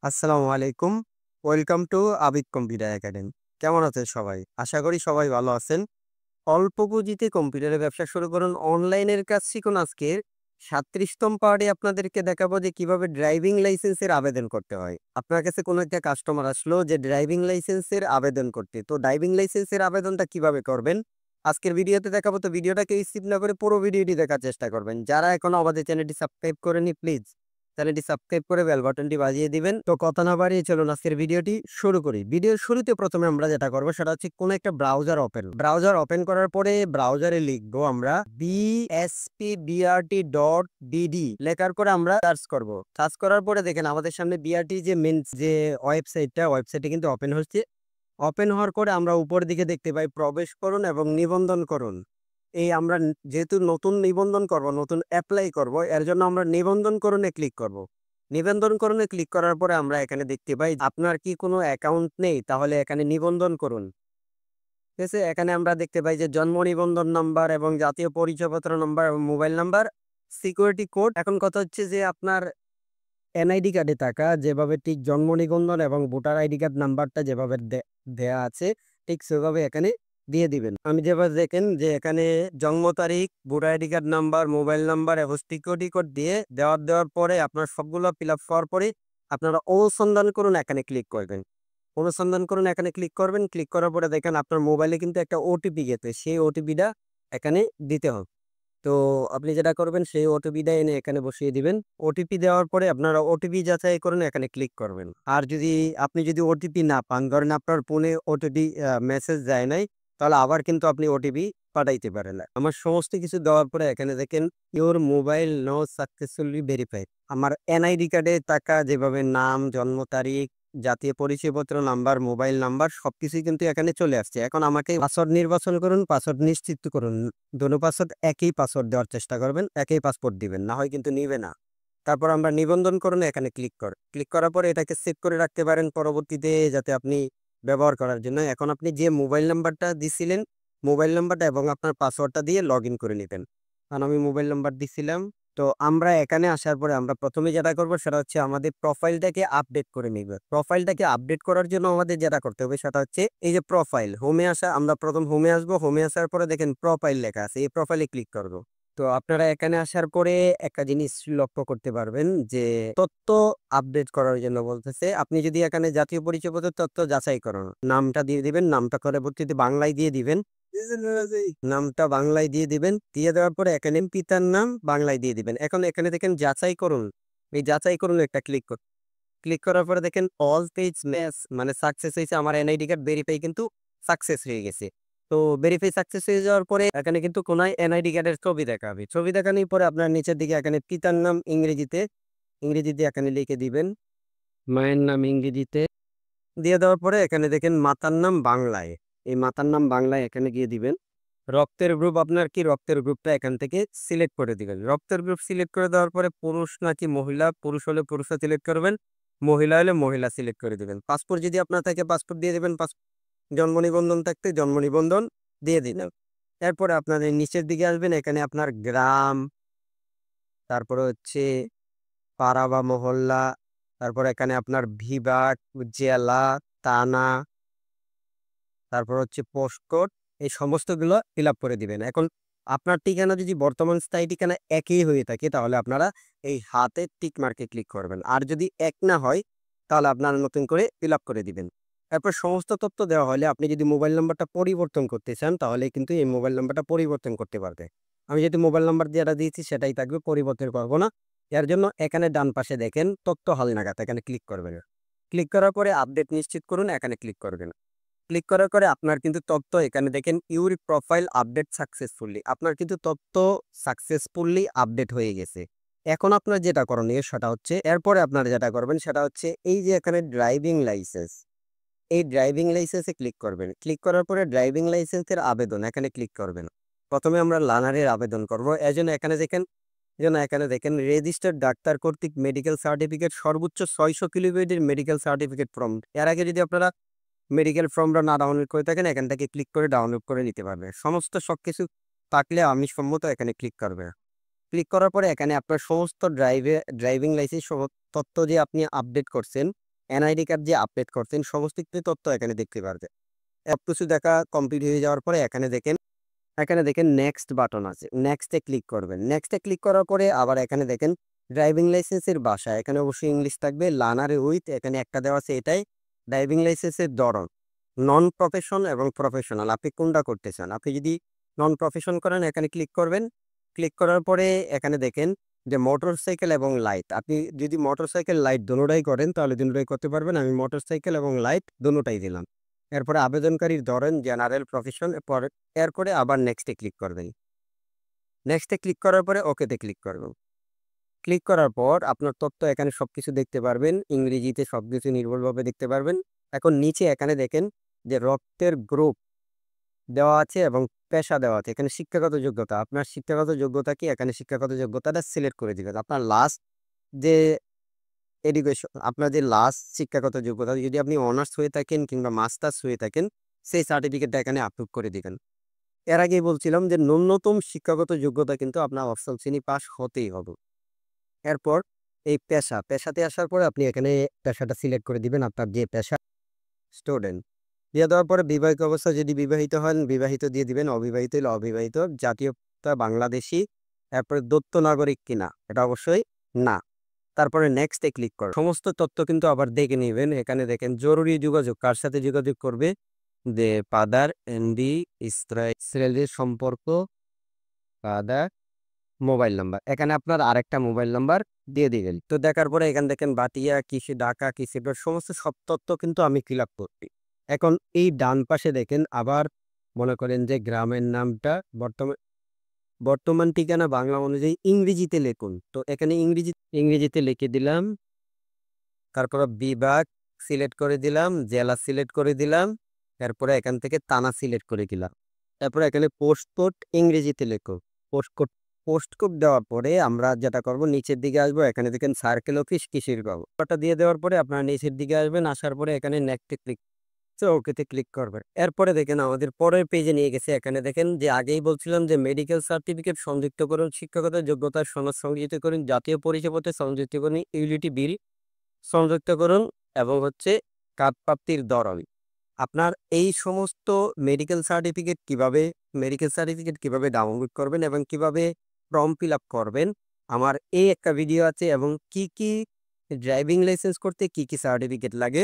আসসালামু আলাইকুম। Welcome to Abid computer academy. কেমন আছেন সবাই? আশা করি সবাই ভালো আছেন। অল্প পুঁজিতে কম্পিউটারের ব্যবসা শুরু করুন, অনলাইনের কাজ শিখুন। আজকের ৩৭তম পার্টে আপনাদেরকে দেখাবো যে কিভাবে ড্রাইভিং লাইসেন্সের আবেদন করতে হয়। আপনার কাছে কোনো একটা কাস্টমার আসলো যে ড্রাইভিং লাইসেন্সের আবেদন করতে। তো ড্রাইভিং লাইসেন্সের আবেদনটা কিভাবে করবেন? আজকের ভিডিওতে দেখাবো। তো ভিডিওটাকে স্কিপ না করে পুরো ভিডিওটি দেখার চেষ্টা করবেন। যারা এখনো আমাদের চ্যানেলটি সাবস্ক্রাইব করেনি প্লিজ চ্যানেলটি সাবস্ক্রাইব করে বেল বাটনটি বাজিয়ে দিবেন। তো কথা না বাড়িয়ে চলুন আজকের ভিডিওটি শুরু করি। ভিডিওর শুরুতে প্রথমে আমরা যেটা করবো সেটা হচ্ছে কোনো একটা ব্রাউজার ওপেন করার পরে ব্রাউজারে লিখবো আমরা bspbrt.dd লেখার পরে আমরা সার্চ করার পরে দেখেন আমাদের সামনে বিআরটি যে মেন যে ওয়েবসাইটে কিন্তু ওপেন হচ্ছে। ওপেন হওয়ার পরে আমরা উপর দিকে দেখতে পাই প্রবেশ করুন এবং নিবন্ধন করুন। এই আমরা যেহেতু নতুন নিবন্ধন করব, নতুন অ্যাপ্লাই করব, এর জন্য আমরা নিবন্ধন করণে ক্লিক করব। নিবন্ধন করণে ক্লিক করার পরে আমরা এখানে দেখতে পাই আপনার কি কোনো অ্যাকাউন্ট নেই, তাহলে এখানে নিবন্ধন করুন। ঠিক আছে, এখানে আমরা দেখতে পাই যে জন্ম নিবন্ধন নাম্বার এবং জাতীয় পরিচয়পত্র নাম্বার এবং মোবাইল নাম্বার, সিকিউরিটি কোড। এখন কথা হচ্ছে যে আপনার এনআইডি কার্ডে থাকা যেভাবে ঠিক জন্ম নিবন্ধন এবং ভোটার আইডি কার্ড নাম্বারটা যেভাবে দেয়া আছে ঠিক সেভাবে এখানে দিয়ে দিবেন। আমি যেভাবে দেখেন যে এখানে জন্ম তারিখ, voter ID card number, mobile number এবং সিকিউরিটি কোড দিয়ে দেওয়ার পরে আপনার সবগুলো ফিল আপ করার পরে আপনারা অনুসন্ধান করুন, এখানে ক্লিক করবেন। অনুসন্ধান করুন, এখানে ক্লিক করবেন। ক্লিক করার পরে দেখেন আপনার মোবাইলে কিন্তু একটা ওটিপি গেছে, সেই ওটিপিটা এখানে দিতে হবে। তো আপনি যেটা করবেন সেই ওটিপিটা এনে এখানে বসিয়ে দিবেন। ওটিপি দেওয়ার পরে আপনারা ওটিপি যাচাই করুন, এখানে ক্লিক করবেন। আর আপনি যদি ওটিপি না পান, ধরেন আপনার ফোনে ওটিপি মেসেজ যায় নাই, তাহলে আবার কিন্তু আপনি ওটিপি পাঠাইতে পারেন না। আমার সমস্ত কিছু দেওয়ার পরে এখানে দেখেন your mobile no successfully verified. আমার এনআইডি কার্ডে থাকা যেভাবে নাম, জন্ম তারিখ, জাতীয় পরিচয়পত্র নাম্বার, মোবাইল নাম্বার সবকিছুই কিন্তু এখানে চলে আসছে। এখন আমাকে পাসওয়ার্ড নির্বাচন করুন, পাসওয়ার্ড নিশ্চিত করুন। দোনো পাসওয়ার্ড একই পাসওয়ার্ড দেওয়ার চেষ্টা করবেন, একই পাসপোর্ট দিবেন, না হয় কিন্তু নিবে না। তারপর আমরা নিবন্ধন করুন, এখানে ক্লিক করার পরে এটাকে সেভ করে রাখতে পারেন পরবর্তীতে যাতে আপনি ব্যবহার করার জন্য। এখন আপনি যে মোবাইল নাম্বারটা দিছিলেন, মোবাইল নাম্বারটা এবং আপনার পাসওয়ার্ডটা দিয়ে লগ ইন করে নেবেন। কারণ আমি মোবাইল নাম্বার দিছিলাম। তো আমরা এখানে আসার পরে আমরা প্রথমে যেটা করব সেটা হচ্ছে আমাদের প্রোফাইলটাকে আপডেট করে নিব। প্রোফাইলটাকে আপডেট করার জন্য আমাদের যেটা করতে হবে সেটা হচ্ছে এই যে প্রোফাইল, হোমে আসা। আমরা প্রথম হোমে আসবো। হোমে আসার পরে দেখেন প্রোফাইল লেখা আছে, এই প্রোফাইলে ক্লিক করব। তো আপনারা এখানে আসার পরে একটা জিনিস লক্ষ্য করতে পারবেন যে তথ্য আপডেট করার জন্য বলতেছে। আপনি যদি এখানে জাতীয় পরিচয়পত্রের তথ্য যাচাই করুন, নামটা দিয়ে দিবেন, নামটা পরবর্তীতে বাংলায় দিয়ে দিবেন। নামটা বাংলায় দিয়ে দিবেন। দিয়ে দেওয়ার পরে এখানে পিতার নাম বাংলায় দিয়ে দিবেন। এখন এখানে দেখেন যাচাই করুন, এই যাচাই করুন একটা ক্লিক করার পরে দেখেন অল পেজ ম্যাচ মানে সাকসেস হয়েছে। আমার এনআইডি কার্ড ভেরিফাই কিন্তু সাকসেস হয়ে গেছে। তো ভেরিফাই সাকসেস হয়ে যাওয়ার পরে এখানে কিন্তু কোনায় এনআইডি কার্ডের ছবি দেখাবে। ছবি দেখানোর পরে আপনার নিচের দিকে এখানে পিতার নাম ইংরেজিতে এখানে লিখে দিবেন। মায়ের নাম ইংরেজিতে দিয়ে দেওয়ার পরে এখানে দেখেন মাতার নাম বাংলায়, এই মাতার নাম বাংলায় এখানে গিয়ে দিবেন। রক্তের গ্রুপ আপনার কি, রক্তের গ্রুপটা এখান থেকে সিলেক্ট করে দিবেন। রক্তের গ্রুপ সিলেক্ট করে দেওয়ার পরে পুরুষ নাকি মহিলা, পুরুষ হলে পুরুষটা সিলেক্ট করবেন, মহিলা হলে মহিলা সিলেক্ট করে দিবেন। পাসপোর্ট যদি আপনার থাকে পাসপোর্ট দিয়ে দিবেন, জন্ম নিবন্ধন থাকতে জন্ম নিবন্ধন দিয়ে দিলেন। এরপরে আপনাদের নিচের দিকে আসবেন, এখানে আপনার গ্রাম, তারপরে হচ্ছে পাড়া বা মহল্লা, তারপর এখানে আপনার বিভাগ, জেলা, থানা, তারপর হচ্ছে পোস্টকোড, এই সমস্তগুলো ফিল আপ করে দিবেন। এখন আপনার ঠিকানা যদি বর্তমান স্থায়ী ঠিকানা একই হয়ে থাকে তাহলে আপনারা এই হাতে টিক মার্কে ক্লিক করবেন। আর যদি এক না হয় তাহলে আপনারা নতুন করে ফিল আপ করে দিবেন। এরপর সমস্ত তথ্য দেওয়া হলে আপনি যদি মোবাইল নাম্বারটা পরিবর্তন করতে চান তাহলে কিন্তু এই মোবাইল নাম্বারটা পরিবর্তন করতে পারবে। আমি যদি মোবাইল নাম্বার যেটা দিয়েছি সেটাই থাকবে, পরিবর্তন করবো না। এর জন্য এখানে ডান পাশে দেখেন তথ্য হালনাগাদ, এখানে ক্লিক করবেন। ক্লিক করার পরে আপডেট নিশ্চিত করুন, এখানে ক্লিক করবেন। ক্লিক করার পরে আপনার কিন্তু তথ্য এখানে দেখেন ইউর প্রোফাইল আপডেট সাকসেসফুলি, আপনার কিন্তু তথ্য সাকসেসফুলি আপডেট হয়ে গেছে। এখন আপনার যেটা করণীয় সেটা হচ্ছে এরপরে আপনারা যেটা করবেন সেটা হচ্ছে এই যে এখানে ড্রাইভিং লাইসেন্স, এই ড্রাইভিং লাইসেন্সে ক্লিক করবেন। ক্লিক করার পরে ড্রাইভিং লাইসেন্সের আবেদন এখানে ক্লিক করবেন। প্রথমে আমরা লার্নারের আবেদন করব। এজন্য এখানে দেখেন রেজিস্টার্ড ডাক্তার কর্তৃক মেডিকেল সার্টিফিকেট, সর্বোচ্চ 600 কিলোমিটার মেডিকেল সার্টিফিকেট ফর্ম। এর আগে যদি আপনারা মেডিকেল ফর্মটা না ডাউনলোড করে থাকেন এখান থেকে ক্লিক করে ডাউনলোড করে নিতে পারবে। সমস্ত সবকিছু থাকলে আমি সম্মত এখানে ক্লিক করবে। ক্লিক করার পরে এখানে আপনার সমস্ত ড্রাইভিং লাইসেন্স তথ্য যে আপনি আপডেট করছেন এনআইডি কার্ড যে আপডেট করছেন সমস্ত কিছু তথ্য এখানে দেখতে পারবেন। সবকিছু দেখা কমপ্লিট হয়ে যাওয়ার পরে এখানে দেখেন নেক্সট বাটন আছে। নেক্সটে ক্লিক করবেন। নেক্সটে ক্লিক করার পরে আবার এখানে দেখেন ড্রাইভিং লাইসেন্সের ভাষা। এখানে অবশ্যই ইংলিশ থাকবে। লার্নার উইথ এখানে একটা দেওয়া আছে এটাই। ড্রাইভিং লাইসেন্সের ধরন নন প্রফেশন এবং প্রফেশনাল। আপনি কোনটা করতে চান? আপনি যদি নন প্রফেশন করেন এখানে ক্লিক করবেন। ক্লিক করার পরে এখানে দেখেন যে মোটরসাইকেল এবং লাইট। আপনি যদি মোটরসাইকেল লাইট দোনোটাই করেন তাহলে দোনোটাই করতে পারবেন। আমি মোটরসাইকেল এবং লাইট দোনোটাই দিলাম। এরপরে আবেদনকারীর ধরেন জেনারেল প্রফেশন এরপরে আবার নেক্সটে ক্লিক করবেন। নেক্সটে ক্লিক করার পরে ওকেতে ক্লিক করবেন। ক্লিক করার পর আপনার তথ্য এখানে সবকিছু দেখতে পারবেন। ইংরেজিতে সবকিছু নির্ভুলভাবে দেখতে পারবেন। এখন নিচে এখানে দেখেন যে রক্তের গ্রুপ দেওয়া আছে এবং পেশা দেওয়া আছে। এখানে শিক্ষাগত যোগ্যতা। আপনার শিক্ষাগত যোগ্যতা কি? এখানে শিক্ষাগত যোগ্যতাটা সিলেক্ট করে দিবেন। আপনার লাস্ট যে এডুকেশন, আপনার যে লাস্ট শিক্ষাগত যোগ্যতা, যদি আপনি অনার্স হয়ে থাকেন কিংবা মাস্টার্স হয়ে থাকেন সেই সার্টিফিকেটটা এখানে আপলোড করে দিবেন। এর আগেই বলছিলাম যে ন্যূনতম শিক্ষাগত যোগ্যতা কিন্তু আপনার অষ্টম শ্রেণী পাস হতেই হবে। এরপর এই পেশাতে আসার পরে আপনি এখানে পেশাটা সিলেক্ট করে দিবেন। আপনার যে পেশা স্টুডেন্ট দিয়ে দেওয়ার পরে বিবাহিত অবস্থা, যদি বিবাহিত হন বিবাহিত দিয়ে দিবেন, অবিবাহিত হলে অবিবাহিত, জাতীয়তা বাংলাদেশি, এরপরে দত্ত নাগরিক কিনা এটা অবশ্যই না। তারপরে নেক্সটে ক্লিক করুন। সমস্ত তথ্য কিন্তু আবার দেখে নেবেন। এখানে দেখেন জরুরি যোগাযোগ, কার সাথে যোগাযোগ করবে, যে ফাদার এমডি ইসরায়েলের সম্পর্ক, ফাদার, মোবাইল নাম্বার। এখানে আপনার আরেকটা মোবাইল নাম্বার দিয়ে দিবেন। তো দেখার পরে এখানে দেখেন বাটিয়া কৃষি, ঢাকা কৃষি, সমস্ত সব তথ্য কিন্তু আমি ফিল আপ করছি। এখন এই ডান পাশে দেখেন আবার মনে করেন যে গ্রামের নামটা বর্তমান ঠিকানা বাংলা অনুযায়ী ইংরেজিতে লিখুন। তো এখানে ইংরেজিতে লিখে দিলাম। তারপর বিভাগ সিলেক্ট করে দিলাম, জেলা সিলেক্ট করে দিলাম, এরপরে এখান থেকে থানা সিলেক্ট করে দিলাম। তারপরে এখানে পোস্টকোড ইংরেজিতে লেখো। পোস্টকোড দেওয়ার পরে আমরা যেটা করব নিচের দিকে আসবো। এখানে দেখেন সার্কেল অফিস কৃষির বাবু ওটা দিয়ে দেওয়ার পরে আপনারা নিচের দিকে আসবেন। আসার পরে এখানে নেক্সটে ক্লিক, ওকেতে ক্লিক করবেন। এরপরে দেখেন আমাদের পরের পেজে নিয়ে গেছে। এখানে দেখেন যে আগেই বলছিলাম যে মেডিকেল সার্টিফিকেট সংযুক্ত করুন, শিক্ষাগত যোগ্যতার সনদ সংযুক্ত করুন, জাতীয় পরিচয়পত্র সংযুক্ত করুন, ইউটিলিটি বিল সংযুক্ত করুন এবং হচ্ছে কার্ড প্রাপ্তির ধরন। আপনার এই সমস্ত মেডিকেল সার্টিফিকেট কিভাবে ডাউনলোড করবেন এবং কিভাবে ফর্ম ফিল আপ করবেন আমার এই একটা ভিডিও আছে। এবং কি কি ড্রাইভিং লাইসেন্স করতে কি কি সার্টিফিকেট লাগে,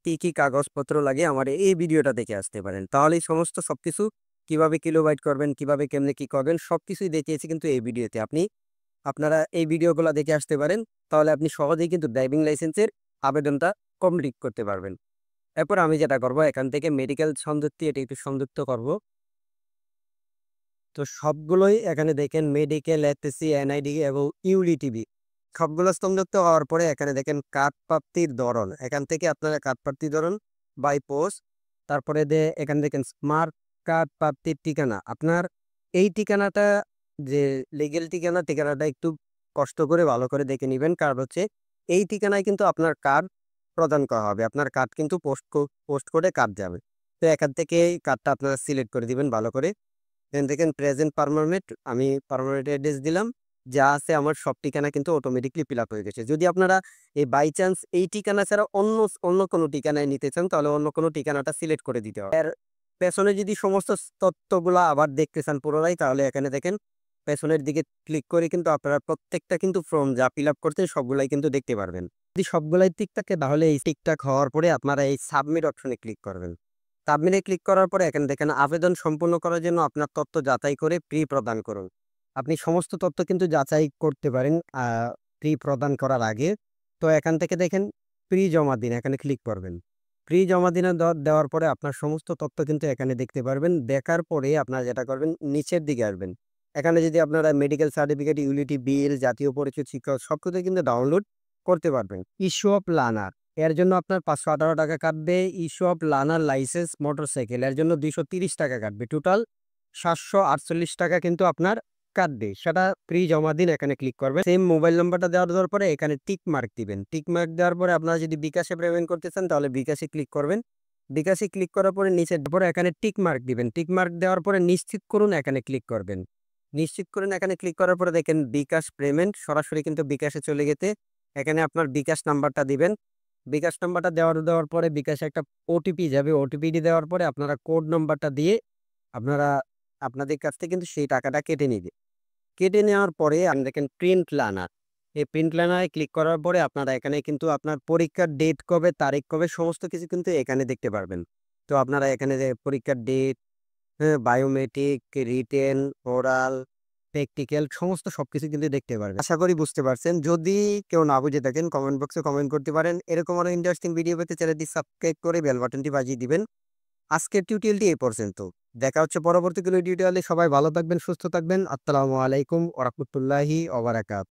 কি কি কাগজপত্র লাগে, আমার এই ভিডিওটা দেখে আসতে পারেন। তাহলে এই সমস্ত সবকিছু কিভাবে কিলোবাইট করবেন, কিভাবে কেমনে কি করবেন সবকিছুই দেখিয়েছি কিন্তু এই ভিডিওতে। আপনারা এই ভিডিওগুলো দেখে আসতে পারেন। তাহলে আপনি সহজেই কিন্তু ড্রাইভিং লাইসেন্সের আবেদনটা কমপ্লিট করতে পারবেন। এরপর আমি যেটা করব এখান থেকে মেডিকেল সংযুক্তি এটা একটু সংযুক্ত করব। তো সবগুলোই এখানে দেখেন মেডিকেল, এসএসসি, এনআইডি এবং ইউলিটিবি সবগুলো সংযুক্ত হওয়ার পরে এখানে দেখেন কার্ড প্রাপ্তির ধরন। এখান থেকে আপনারা কার্ড প্রাপ্তির ধরন বাই পোস্ট, তারপরে এখানে দেখেন স্মার্ট কার্ড প্রাপ্তির ঠিকানা। আপনার এই ঠিকানাটা যে লিগেল ঠিকানাটা একটু কষ্ট করে ভালো করে দেখে নেবেন। কারণ হচ্ছে এই ঠিকানায় কিন্তু আপনার কার্ড প্রদান করা হবে। আপনার কার্ড কিন্তু পোস্ট করে কার্ড যাবে। তো এখান থেকে এই কার্ডটা আপনারা সিলেক্ট করে দিবেন ভালো করে। দেন দেখেন প্রেজেন্ট পার্মানেন্ট, আমি পার্মানেন্ট অ্যাড্রেস দিলাম। যা আছে আমার সব ঠিকানা কিন্তু অটোমেটিকলি ফিল আপ হয়ে গেছে। যদি আপনারা এই বাই চান্স এই ঠিকানা ছাড়া অন্য কোনো ঠিকানায় নিতে চান তাহলে অন্য কোনো ঠিকানাটা সিলেক্ট করে দিতে হবে। এর পেছনে যদি সমস্ত তথ্যগুলা আবার দেখতে চান পুরোটাই, তাহলে এখানে দেখেন পেছনের দিকে ক্লিক করে কিন্তু আপনারা প্রত্যেকটা কিন্তু ফর্ম যা ফিল আপ করতে সবগুলাই কিন্তু দেখতে পারবেন। যদি সবগুলাই ঠিক থাকে তাহলে এই ঠিকঠাক হওয়ার পরে আপনারা এই সাবমিট অপশনে ক্লিক করবেন। সাবমিটে ক্লিক করার পরে এখানে দেখেন আবেদন সম্পূর্ণ করার জন্য আপনার তথ্য যাচাই করে প্রি প্রদান করুন। আপনি সমস্ত তথ্য কিন্তু যাচাই করতে পারেন প্রি প্রদান করার আগে। তো এখান থেকে দেখেন প্রি জমা দিন, এখানে ক্লিক করবেন। প্রি জমা দিনে দেওয়ার পরে আপনার সমস্ত তথ্য কিন্তু এখানে দেখতে পারবেন। দেখার পরে আপনারা যেটা করবেন নিচের দিকে আসবেন। এখানে যদি আপনারা মেডিকেল সার্টিফিকেট, ইউটিলিটি বিল, জাতীয় পরিচয়, শিক্ষা সবকিছু কিন্তু ডাউনলোড করতে পারবেন। ইস্যু অফ লার্নার এর জন্য আপনার 518 টাকা কাটবে। Issue of learner licence motorcycle এর জন্য 230 টাকা কাটবে। টোটাল 748 টাকা কিন্তু আপনার কাটবে। সেটা প্রি জমা দিন, এখানে ক্লিক করবেন। সেম মোবাইল নাম্বারটা দেওয়ার পরে এখানে টিক মার্ক দিবেন। টিক মার্ক দেওয়ার পরে আপনারা যদি বিকাশে পেমেন্ট করতে চান তাহলে বিকাশে ক্লিক করবেন। বিকাশে ক্লিক করার পরে নিচের পরে এখানে টিক মার্ক দিবেন। টিক মার্ক দেওয়ার পরে নিশ্চিত করুন, এখানে ক্লিক করবেন। নিশ্চিত করুন, এখানে ক্লিক করার পরে দেখেন বিকাশ পেমেন্ট সরাসরি কিন্তু বিকাশে চলে গেছে। এখানে আপনার বিকাশ নাম্বারটা দিবেন। বিকাশ নাম্বারটা দেওয়ার পরে বিকাশে একটা ওটিপি যাবে। ওটিপিটি দেওয়ার পরে আপনারা কোড নাম্বারটা দিয়ে আপনারা আপনাদের কাছ থেকে কিন্তু সেই টাকাটা কেটে নিবে। কেটে নেওয়ার পরে আপনি দেখেন প্রিন্ট লার্নার। এই প্রিন্ট লার্নারে ক্লিক করার পরে আপনারা এখানে কিন্তু আপনার পরীক্ষার ডেট কবে, তারিখ কবে সমস্ত কিছু কিন্তু এখানে দেখতে পারবেন। তো আপনারা এখানে যে পরীক্ষার ডেট, হ্যাঁ, বায়োমেট্রিক, রিটেন, ওরাল, প্র্যাকটিক্যাল সমস্ত সবকিছু কিন্তু দেখতে পারবেন। আশা করি বুঝতে পারছেন। যদি কেউ না বুঝে থাকেন কমেন্ট বক্সে কমেন্ট করতে পারেন। এরকম আরো ইন্টারেস্টিং ভিডিও পেতে চ্যানেলটি সাবস্ক্রাইব করে বেল বাটনটি বাজিয়ে দিবেন। আজকের টিউটোরিয়ালটি এই পর্যন্ত। দেখা হচ্ছে পরবর্তী কোনো টিউটোরিয়ালে। সবাই ভালো থাকবেন, সুস্থ থাকবেন। আসসালামু আলাইকুম ওয়া রাহমাতুল্লাহি ওয়া বারাকাতুহু।